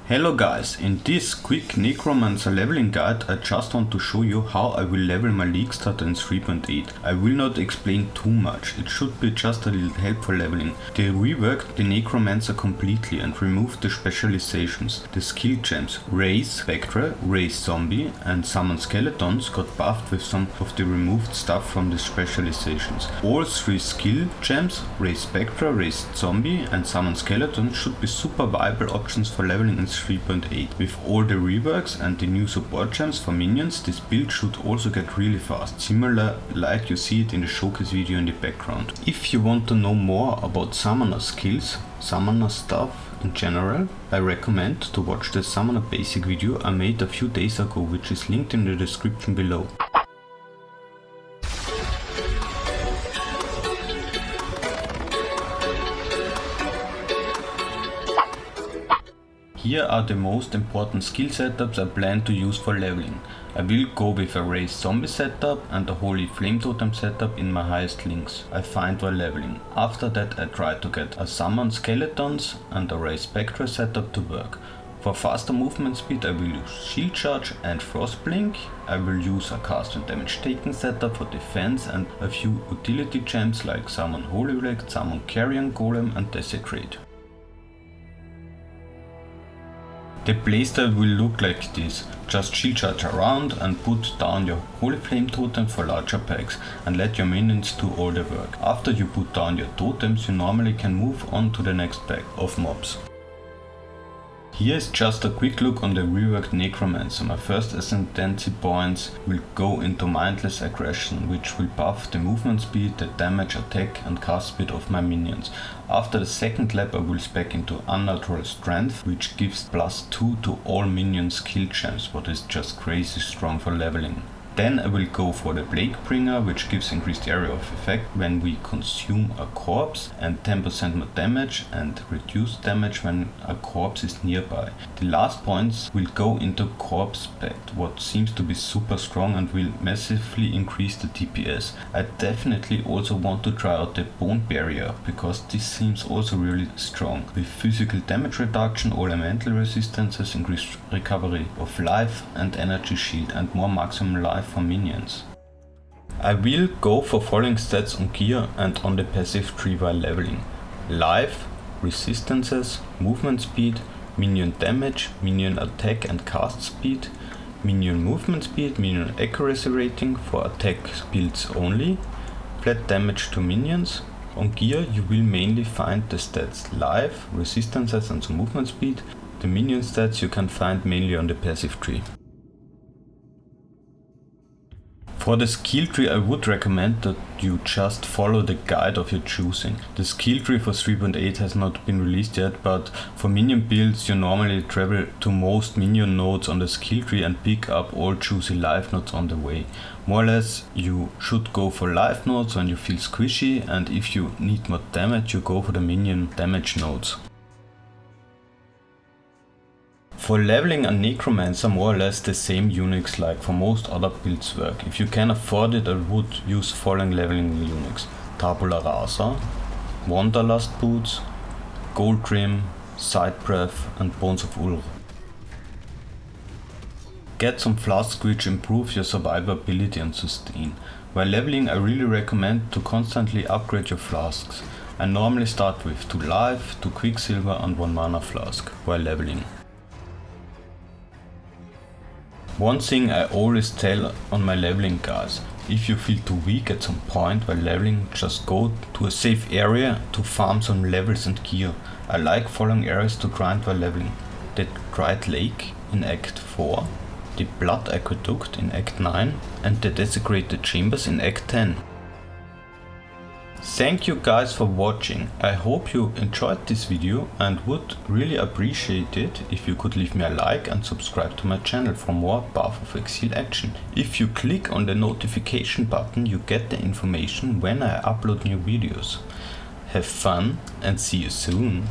Hello guys, in this quick Necromancer leveling guide I just want to show you how I will level my League starter in 3.8. I will not explain too much, it should be just a little help for leveling. They reworked the Necromancer completely and removed the specializations. The skill gems Raise Spectre, Raise Zombie and Summon Skeletons got buffed with some of the removed stuff from the specializations. All three skill gems, Raise Spectre, Raise Zombie and Summon Skeletons should be super viable options for leveling in 3.8. With all the reworks and the new support gems for minions, this build should also get really fast, similar like you see it in the showcase video in the background. If you want to know more about summoner skills, summoner stuff in general, I recommend to watch the summoner basic video I made a few days ago, which is linked in the description below. Here are the most important skill setups I plan to use for leveling. I will go with a Raise Zombie setup and a Holy Flame Totem setup in my highest links I find while leveling. After that I try to get a Summon Skeletons and a Raise Spectre setup to work. For faster movement speed I will use Shield Charge and Frostblink. I will use a Cast and Damage Taken setup for defense and a few utility gems like Summon Holy Relic, Summon Carrion Golem and Desecrate. The playstyle will look like this, just shield charge around and put down your Holy Flame Totem for larger packs and let your minions do all the work. After you put down your totems you normally can move on to the next pack of mobs. Here is just a quick look on the reworked Necromancer. My first ascendancy points will go into Mindless Aggression, which will buff the movement speed, the damage, attack and cast speed of my minions. After the second lap I will spec into Unnatural Strength, which gives +2 to all minion skill gems, what is just crazy strong for leveling. Then I will go for the Plague Bringer, which gives increased area of effect when we consume a corpse and 10% more damage and reduced damage when a corpse is nearby. The last points will go into Corpse Pact, what seems to be super strong and will massively increase the DPS. I definitely also want to try out the Bone Barrier, because this seems also really strong. With physical damage reduction, all elemental resistances, increased recovery of life and energy shield and more maximum life for minions. I will go for following stats on gear and on the passive tree while leveling. Life, resistances, movement speed, minion damage, minion attack and cast speed, minion movement speed, minion accuracy rating for attack builds only, flat damage to minions. On gear you will mainly find the stats life, resistances and some movement speed. The minion stats you can find mainly on the passive tree. For the skill tree I would recommend that you just follow the guide of your choosing. The skill tree for 3.8 has not been released yet, but for minion builds you normally travel to most minion nodes on the skill tree and pick up all juicy life nodes on the way. More or less you should go for life nodes when you feel squishy, and if you need more damage you go for the minion damage nodes. For leveling a Necromancer, more or less the same units like for most other builds work. If you can afford it I would use following leveling units: Tabula Rasa, Wanderlust Boots, Gold Rim, Side Breath and Bones of Ulr. Get some flasks which improve your survivability and sustain. While leveling I really recommend to constantly upgrade your flasks. I normally start with 2 life, 2 quicksilver and 1 mana flask while leveling. One thing I always tell on my leveling guys: if you feel too weak at some point while leveling, just go to a safe area to farm some levels and gear. I like following areas to grind while leveling: the Dried Lake in Act 4, the Blood Aqueduct in Act 9 and the Desecrated Chambers in Act 10. Thank you guys for watching. I hope you enjoyed this video and would really appreciate it if you could leave me a like and subscribe to my channel for more Path of Exile action. If you click on the notification button you get the information when I upload new videos. Have fun and see you soon.